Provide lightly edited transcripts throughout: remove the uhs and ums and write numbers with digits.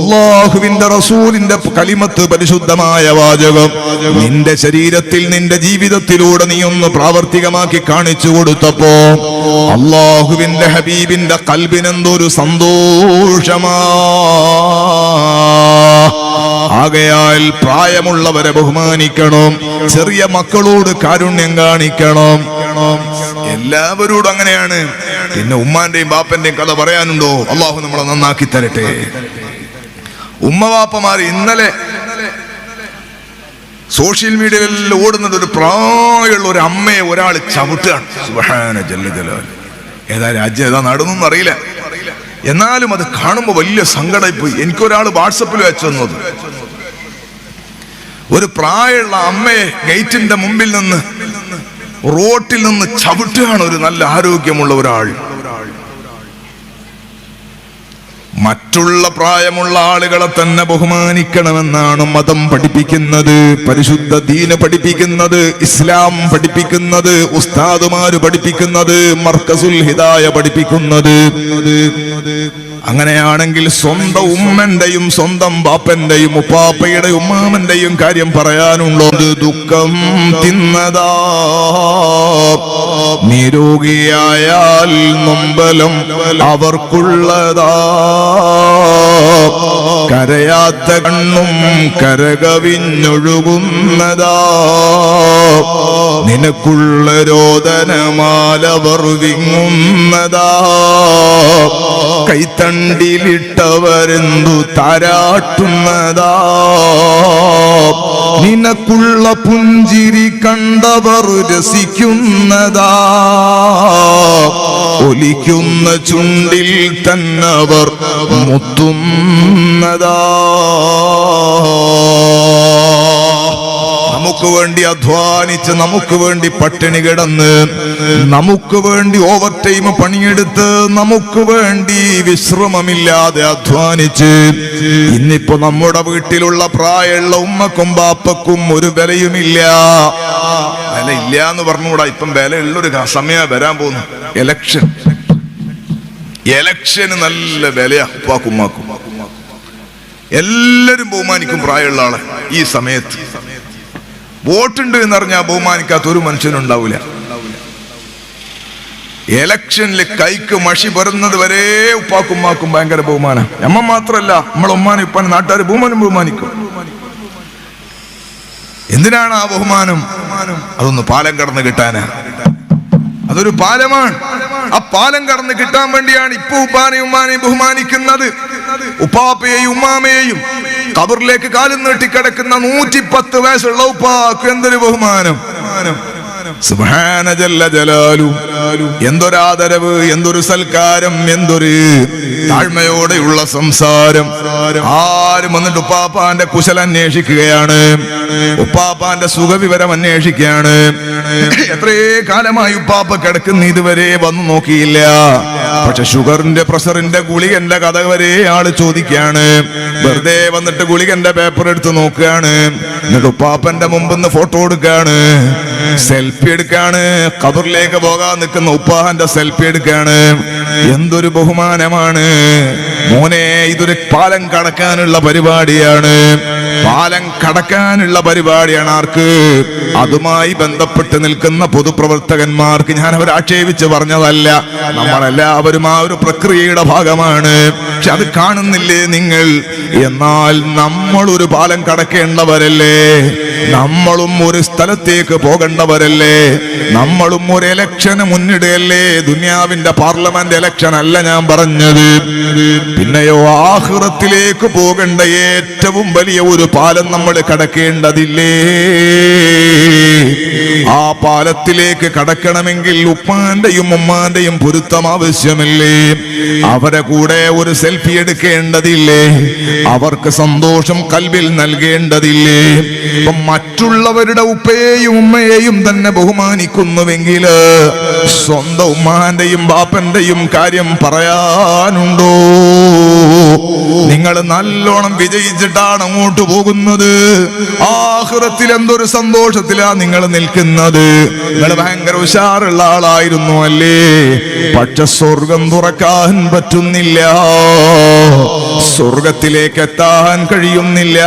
അല്ലാഹുവിന്റെ റസൂലിന്റെ കലിമത്ത്, പരിശുദ്ധമായ വാചകം നിന്റെ ശരീരത്തിൽ നിന്റെ ജീവിതത്തിലൂടെ നീ ഒന്ന് പ്രാവർത്തികമാക്കി കാണിച്ചു കൊടുത്തപ്പോ അല്ലാഹുവിന്റെ ഹബീബിന്റെ ഖൽബിനെന്തൊരു സന്തോഷമാ. ആകയാൽ പ്രായമുള്ളവരെ ബഹുമാനിക്കണം, ചെറിയ മക്കളോട് കാരുണ്യം കാണിക്കണം. എല്ലാവരോടും അങ്ങനെയാണ്. പിന്നെ ഉമ്മാന്റെയും ബാപ്പന്റെയും കഥ പറയാനുണ്ടോ? അള്ളാഹു നമ്മളെ നന്നാക്കി തരട്ടെ. ഉമ്മവാപ്പമാർ ഇന്നലെ സോഷ്യൽ മീഡിയയിൽ ഓടുന്നത് ഒരു പ്രായമുള്ള ഒരു അമ്മയെ ഒരാൾ ചവിട്ടുകയാണ്. സുബ്ഹാന ജല്ല ജലാൽ. ഏതാ രാജ്യം, ഏതാ നടന്നൊന്നും അറിയില്ല. എന്നാലും അത് കാണുമ്പോൾ വലിയ സങ്കടമായി പോയി. എനിക്കൊരാൾ വാട്സപ്പിൽ വെച്ചു തന്നത്, ഒരു പ്രായമുള്ള അമ്മയെ ഗേറ്റിന്റെ മുമ്പിൽ നിന്ന് റോട്ടിൽ നിന്ന് ചവിട്ടുകയാണ് ഒരു നല്ല ആരോഗ്യമുള്ള ഒരാൾ. മറ്റുള്ള പ്രായമുള്ള ആളുകളെ തന്നെ ബഹുമാനിക്കണമെന്നാണ് മതം പഠിപ്പിക്കുന്നത്, പരിശുദ്ധ ദീന് പഠിപ്പിക്കുന്നത്, ഇസ്ലാം പഠിപ്പിക്കുന്നത്, ഉസ്താദുമാര് പഠിപ്പിക്കുന്നത്, മർക്കസുൽ ഹിദായ പഠിപ്പിക്കുന്നത്. അങ്ങനെയാണെങ്കിൽ സ്വന്തം ഉമ്മന്റെയും സ്വന്തം ബാപ്പന്റെയും ഉപ്പാപ്പയുടെ ഉമ്മാമന്റെയും കാര്യം പറയാനുള്ളത് ദുഃഖം തിന്നതാ. നിരോഗിയായാൽ നൊമ്പലം അവർക്കുള്ളതാ. കരയാത്ത കണ്ണും കരകവിഞ്ഞൊഴുകുന്നതാ. നിനക്കുള്ള രോദനമാലവർ വിങ്ങുന്നതാ. കൈത്തണ്ടിലിട്ടവരെന്തു താരാട്ടുന്നതാ. നിനക്കുള്ള പുഞ്ചിരി കണ്ടവർ രസിക്കുന്നതാ. ഒലിക്കുന്ന ചുണ്ടിൽ തന്നവർ മുത്തുന്നതാ. നമുക്ക് വേണ്ടി അധ്വാനിച്ച്, നമുക്ക് വേണ്ടി പട്ടിണി കിടന്ന്, നമുക്ക് വേണ്ടി ഓവർ ടൈം പണിയെടുത്ത്, നമുക്ക് വേണ്ടി വിശ്രമമില്ലാതെ അധ്വാനിച്ച് ഇന്നിപ്പോ നമ്മുടെ വീട്ടിലുള്ള പ്രായമുള്ള ഉമ്മക്കും ബാപ്പക്കും ഒരു വിലയുമില്ല. വില ഇല്ല എന്ന് പറഞ്ഞുകൂടാ, ഇപ്പം വിലയുള്ളൊരു സമയം വരാൻ പോകുന്നു. എലക്ഷന് നല്ല വിലയാ ഉപ്പാക്കും ഉമ്മാക്കും. എല്ലാരും ബഹുമാനിക്കും പ്രായമുള്ള ആളെ. ഈ സമയത്ത് വോട്ടുണ്ട് എന്നറിഞ്ഞാൽ ബഹുമാനിക്കാത്ത ഒരു മനുഷ്യനുണ്ടാവില്ല. എലക്ഷനിൽ കൈക്ക് മഷി പരുന്നത് വരെ ഉപ്പാക്കും ഉമ്മാക്കും ഭയങ്കര ബഹുമാനം. നമ്മ മാത്രല്ല, നമ്മളെ ഉമ്മാനും ഉപ്പാനും നാട്ടുകാർ ബഹുമാനിക്കും. എന്തിനാണ് ആ ബഹുമാനം? അതൊന്ന് പാലം കടന്ന് കിട്ടാനാ. അതൊരു പാലമാണ്. ആ പാലം കടന്ന് കിട്ടാൻ വേണ്ടിയാണ് ഇപ്പൊ ഉപ്പാനെയും ഉമ്മാനെയും ബഹുമാനിക്കുന്നത്. ഉപ്പാപ്പയെയും ഉമ്മാമയെയും ഖബറിലേക്ക് കാലും നീട്ടിക്കിടക്കുന്ന 110 വയസ്സുള്ള ഉപ്പാക്ക് എന്തൊരു ബഹുമാനം. സുബ്ഹാന ജല്ല ജലാലു. എന്തൊരാദരവ്, എന്തൊരു സൽക്കാരം, എന്തൊരു താഴ്മയോടെയുള്ള സംസാരം. ആരും വന്നിട്ട് ഉപ്പാപ്പാന്റെ കുശലം അന്വേഷിക്കുകയാണ്, ഉപ്പാപ്പാന്റെ സുഖവിവരം അന്വേഷിക്കുകയാണ്. എത്രേ കാലമായി ഉപ്പാപ്പ കിടക്കുന്ന ഇതുവരെ വന്നു നോക്കിയില്ല. പക്ഷെ ഷുഗറിന്റെ പ്രഷറിന്റെ ഗുളികന്റെ കഥ വരെ ആള് ചോദിക്കുകയാണ്. വെറുതെ വന്നിട്ട് ഗുളികന്റെ പേപ്പർ എടുത്ത് നോക്കുകയാണ്. എന്നിട്ട് ഉപ്പാപ്പന്റെ മുമ്പിന്ന് ഫോട്ടോ എടുക്കുകയാണ്, സെൽഫി എടുക്കാണ്. ഖബറിലേക്ക് പോകാൻ നിൽക്കുന്ന ഉപ്പാന്റെ സെൽഫി എടുക്കാണ്. എന്തൊരു ബഹുമാനമാണ് മോനെ. ഇതൊരു പാലം കടക്കാനുള്ള പരിപാടിയാണ്, പാലം കടക്കാനുള്ള പരിപാടിയാണ്. ആർക്ക്? അതുമായി ബന്ധപ്പെട്ട് നിൽക്കുന്ന പൊതുപ്രവർത്തകന്മാർക്ക്. ഞാൻ അവരെ ആക്ഷേപിച്ച് പറഞ്ഞതല്ല, നമ്മളെല്ലാവരും ആ ഒരു പ്രക്രിയയുടെ ഭാഗമാണ്. പക്ഷെ അത് കാണുന്നില്ലേ നിങ്ങൾ? എന്നാൽ നമ്മളൊരു പാലം കടക്കേണ്ടവരല്ലേ, നമ്മളും ഒരു സ്ഥലത്തേക്ക് പോകേണ്ടവരല്ലേ, നമ്മളും ഒരു ഇലക്ഷന് മുന്നിടുകയല്ലേ. ദുനിയാവിന്റെ പാർലമെന്റ് ഇലക്ഷൻ അല്ല ഞാൻ പറഞ്ഞത്. പിന്നെയോ ആഖിറത്തിലേക്ക് പോകേണ്ട ഏറ്റവും വലിയ ഒരു പാലം നമ്മൾ കടക്കേണ്ടതില്ലേ? ആ പാലത്തിലേക്ക് കടക്കണമെങ്കിൽ ഉപ്പാന്റെയും ഉമ്മാന്റെയും പൊരുത്തം ആവശ്യമല്ലേ? അവരെ കൂടെ ഒരു സെൽഫി എടുക്കേണ്ടതില്ലേ? അവർക്ക് സന്തോഷം കൽബിൽ നൽകേണ്ടതില്ലേ? മറ്റുള്ളവരുടെ ഉപ്പയെയും ഉമ്മയെയും തന്നെ ബഹുമാനിക്കുന്നുവെങ്കിൽ സ്വന്തം ഉമ്മാന്റെയും ബാപ്പന്റെയും കാര്യം പറയാനുണ്ടോ? നിങ്ങൾ നല്ലോണം വിജയിച്ചിട്ടാണ് അങ്ങോട്ട് പോകുന്നത്. ആഖിറത്തിൽ എന്തൊരു സന്തോഷത്തിലാ നിങ്ങൾ നിൽക്കുന്നത്. നിങ്ങൾ ഭയങ്കര ഉഷാറുള്ള ആളായിരുന്നു അല്ലേ? പക്ഷെ സ്വർഗം തുറക്കാൻ പറ്റുന്നില്ല, സ്വർഗത്തിലേക്ക് എത്താൻ കഴിയുന്നില്ല.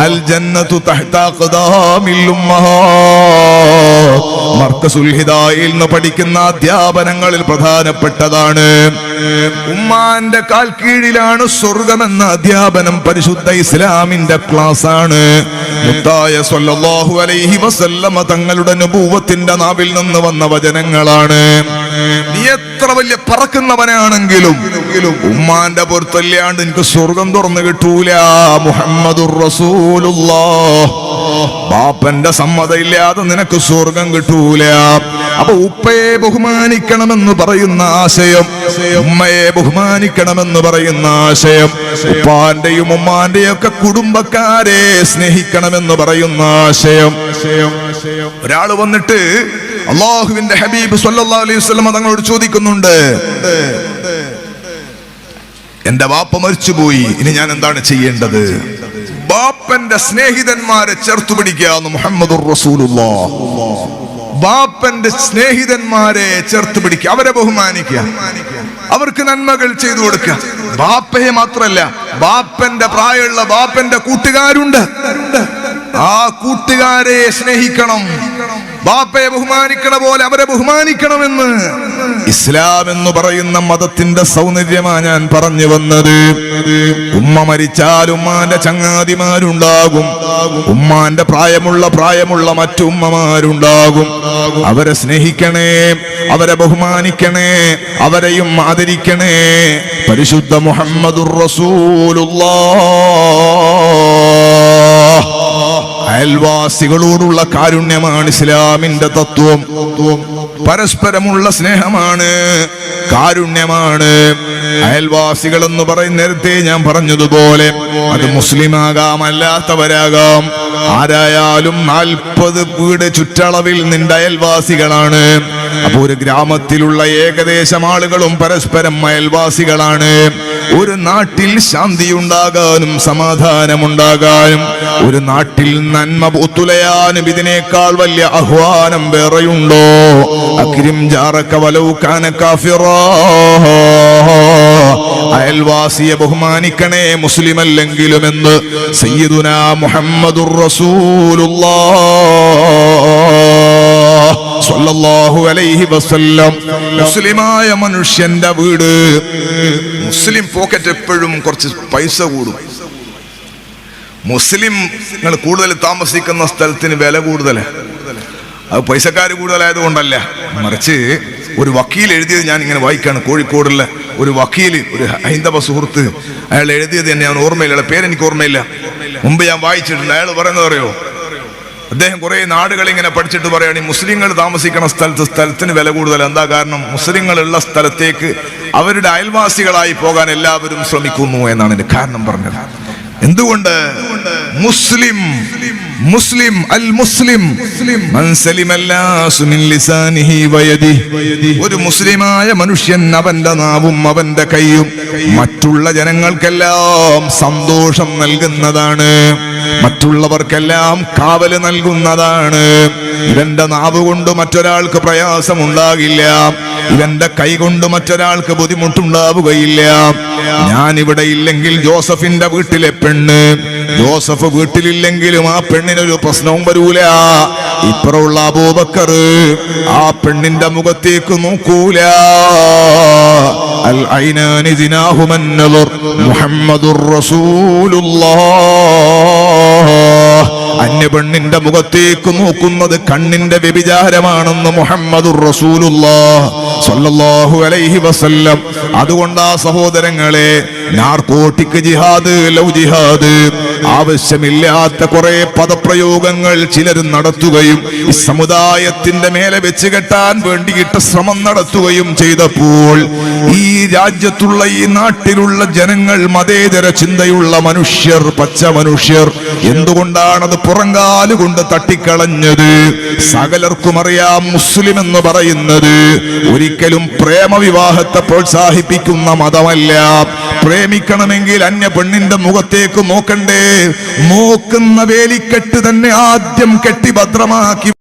അൽ ജന്നത്തു തഹ്ത അഖ്ദാമിൽ ഉമ്മഹാത്ത്. മർകസുൽ ഹിദായയിൽ നിന്ന് പഠിക്കുന്ന അധ്യാപനങ്ങളിൽ പ്രധാനപ്പെട്ടതാണ്. ഉമ്മാന്റെ കാൽ കീഴിലാണ് സ്വർഗമെന്ന അധ്യാപനം പരിശുദ്ധ ഇസ്ലാമിന്റെ ക്ലാസ് ആണ്. മുത്തായ സ്വല്ലല്ലാഹു അലൈഹി വസല്ലമ തങ്ങളുടെ നബുവത്തിന്റെ നാവിൽ നിന്ന് വന്ന വചനങ്ങളാണ്. നീ എത്ര വലിയ പറക്കുന്നവനാണെങ്കിലും ഉമ്മാന്റെ പൊരുത്തല്ലാണ്ട് എനിക്ക് സ്വർഗം തുറന്നു കിട്ടൂല. മുഹമ്മദുർ റസൂലുള്ളാഹ്. ബാപ്പന്റെ സമ്മതം ഇല്ലാതെ നിനക്ക് സ്വർഗം കിട്ടൂല. അപ്പൊ ഉപ്പയെ ബഹുമാനിക്കണമെന്ന് പറയുന്ന ആശയം, ഉമ്മയെ ബഹുമാനിക്കണമെന്ന് പറയുന്ന ആശയം, ഉപ്പാന്റെയും ഉമ്മാന്റെയും ഒക്കെ കുടുംബക്കാരെ സ്നേഹിക്കണമെന്ന് പറയുന്ന ആശയം. ഒരാൾ വന്നിട്ട് അല്ലാഹുവിന്റെ ഹബീബ് സ്വല്ലല്ലാഹു അലൈഹി വസല്ലം തങ്ങളോട് ചോദിക്കുന്നുണ്ട്, എന്റെ വാപ്പ മരിച്ചുപോയി, ഇനി ഞാൻ എന്താണ് ചെയ്യേണ്ടത്? ബാപ്പന്റെ സ്നേഹിതന്മാരെ ചേർത്തു പിടിക്കുക. മുഹമ്മദുർ റസൂലുള്ളാഹ്. ബാപ്പന്റെ സ്നേഹിതന്മാരെ ചേർത്ത് പിടിക്കുക, അവരെ ബഹുമാനിക്കുക, അവർക്ക് നന്മകൾ ചെയ്തു കൊടുക്കുക. ബാപ്പയെ മാത്രല്ല, ബാപ്പന്റെ പ്രായമുള്ള ബാപ്പന്റെ കൂട്ടുകാരുണ്ട്, ആ കൂട്ടുകാരെ സ്നേഹിക്കണം. ബാപ്പയെ ബഹുമാനിക്കണ പോലെ അവരെ ബഹുമാനിക്കണമെന്ന് ഇസ്ലാം എന്ന് പറയുന്ന മതത്തിന്റെ സൗന്ദര്യമാണ് ഞാൻ പറഞ്ഞു വന്നത്. ഉമ്മ മരിച്ചാൽ ഉമ്മാന്റെ ചങ്ങാതിമാരുണ്ടാകും, ഉമ്മാന്റെ പ്രായമുള്ള മറ്റു ഉമ്മമാരുണ്ടാകും. അവരെ സ്നേഹിക്കണേ, അവരെ ബഹുമാനിക്കണേ, അവരെയും ആദരിക്കണേ. പരിശുദ്ധ മുഹമ്മദുർ റസൂലുള്ളാഹ്. അയൽവാസികളോടുള്ള കാരുണ്യമാണ് ഇസ്ലാമിന്റെ തത്വം. പരസ്പരമുള്ള സ്നേഹമാണ്, കാരുണ്യമാണ്. അയൽവാസികൾ എന്ന് പറയുന്ന നേരത്തെ ഞാൻ പറഞ്ഞതുപോലെ അത് മുസ്ലിമാകാം, അല്ലാത്തവരാകാം, ആരായാലും 40 വീട് ചുറ്റളവിൽ നിന്റെ അയൽവാസികളാണ്. അപ്പൊ ഒരു ഗ്രാമത്തിലുള്ള ഏകദേശം ആളുകളും പരസ്പരം അയൽവാസികളാണ്. ഒരു നാട്ടിൽ ശാന്തി ഉണ്ടാകാനും സമാധാനമുണ്ടാകാനും, ഒരു നാട്ടിൽ നന്മ പൂത്തുലയാനും ഇതിനേക്കാൾ വലിയ ആഹ്വാനം വേറെയുണ്ടോ? അക്രിം ജാറക വലൗ കാന കാഫിറാ. അയൽവാസിയെ ബഹുമാനിക്കണേ മുസ്ലിമല്ലെങ്കിലും എന്ന് സയ്യിദുനാ മുഹമ്മദുർ റസൂലുള്ളാഹ് സ്വല്ലല്ലാഹു അലൈഹി വസല്ലം. മുസ്ലിമായ മനുഷ്യന്റെ വീട്, മുസ്ലിം പോക്കറ്റ് എപ്പോഴും കുറച്ച് പൈസ കൂടും. മുസ്ലിങ്ങൾ കൂടുതൽ താമസിക്കുന്ന സ്ഥലത്തിന് വില കൂടുതലാണ്. അത് പൈസക്കാർ കൂടുതലായത് കൊണ്ടല്ല, മറിച്ച് ഒരു വക്കീൽ എഴുതിയത് ഞാൻ ഇങ്ങനെ വായിക്കാണ്. കോഴിക്കോടുള്ള ഒരു വക്കീൽ, ഒരു ഹൈന്ദവ സുഹൃത്ത്, അയാൾ എഴുതിയത് തന്നെ ഞാൻ ഓർമ്മയില്ല, അയാളെ പേരെനിക്ക് ഓർമ്മയില്ല, മുമ്പ് ഞാൻ വായിച്ചിട്ടുണ്ട്. അയാൾ പറയുന്നത് അറിയോ, അദ്ദേഹം കുറെ നാടുകൾ ഇങ്ങനെ പഠിച്ചിട്ട് പറയാണ്, ഈ മുസ്ലിങ്ങൾ താമസിക്കുന്ന സ്ഥലത്തിന് വില കൂടുതൽ. എന്താ കാരണം? മുസ്ലിങ്ങളുള്ള സ്ഥലത്തേക്ക് അവരുടെ അയൽവാസികളായി പോകാൻ എല്ലാവരും ശ്രമിക്കുന്നു എന്നാണ് ഇതിന്റെ കാരണം പറഞ്ഞത്. എന്തുകൊണ്ട്? മുസ്ലിം അൽ മുസ്ലിം മൻ സലിമ അന്നാസു മിൻ ലിസാനിഹി വയദിഹി. ഒരു മുസ്ലിമായ മനുഷ്യൻ അവന്റെ നാവും അവന്റെ കൈയും മറ്റുള്ള ജനങ്ങൾക്കെല്ലാം സന്തോഷം നൽകുന്നതാണ്, മറ്റുള്ളവർക്കെല്ലാം കാവല് നൽകുന്നതാണ്. ഇവന്റെ നാവ് കൊണ്ട് മറ്റൊരാൾക്ക് പ്രയാസമുണ്ടാകില്ല, ഇവന്റെ കൈ കൊണ്ട് മറ്റൊരാൾക്ക് ബുദ്ധിമുട്ടുണ്ടാവുകയില്ല. ഞാൻ ഇവിടെ ഇല്ലെങ്കിൽ ജോസഫിന്റെ വീട്ടിലെ പെണ്ണ്, ജോസഫ് വീട്ടിലില്ലെങ്കിലും ആ പെണ്ണിനൊരു പ്രശ്നവും വരൂല. ഇപ്പുറമുള്ള അബൂബക്കർ ആ പെണ്ണിന്റെ മുഖത്തേക്ക് നോക്കൂല. അൽ ഐനാനി ദിനാഹുമൻ നദർ മുഹമ്മദുർ റസൂലുള്ളാഹ്. അന്യ പെണ്ണിന്റെ മുഖത്തേക്ക് നോക്കുന്നത് കണ്ണിന്റെ വ്യഭിചാരമാണെന്ന് മുഹമ്മദുർ റസൂലുള്ളാഹ് സ്വല്ലല്ലാഹു അലൈഹി വസല്ലം. അതുകൊണ്ട് ആ സഹോദരങ്ങളെ, നാർക്കോട്ടിക് ജിഹാദ്, ലവ് ജിഹാദ്, ആവശ്യമില്ലാത്ത കുറെ പദപ്രയോഗങ്ങൾ ചിലരും നടത്തുകയും ഈ സമുദായത്തിന്റെ മേലെ വെച്ച് കെട്ടാൻ വേണ്ടിയിട്ട് ശ്രമം നടത്തുകയും ചെയ്തപ്പോൾ ഈ രാജ്യത്തുള്ള, ഈ നാട്ടിലുള്ള ജനങ്ങൾ, മതേതര ചിന്തയുള്ള മനുഷ്യർ, പച്ച മനുഷ്യർ എന്തുകൊണ്ടാണത് പുറങ്കാലുകൊണ്ട് തട്ടിക്കളഞ്ഞത്? സകലർക്കും അറിയാം, മുസ്ലിം എന്ന് പറയുന്നത് ഒരു ഒരിക്കലും പ്രേമവിവാഹത്തെ പ്രോത്സാഹിപ്പിക്കുന്ന മതമല്ല. പ്രേമിക്കണമെങ്കിൽ അന്യ പെണ്ണിന്റെ മുഖത്തേക്ക് നോക്കണ്ടേ? നോക്കുന്ന വേലിക്കെട്ട് തന്നെ ആദ്യം കെട്ടി ഭദ്രമാക്കി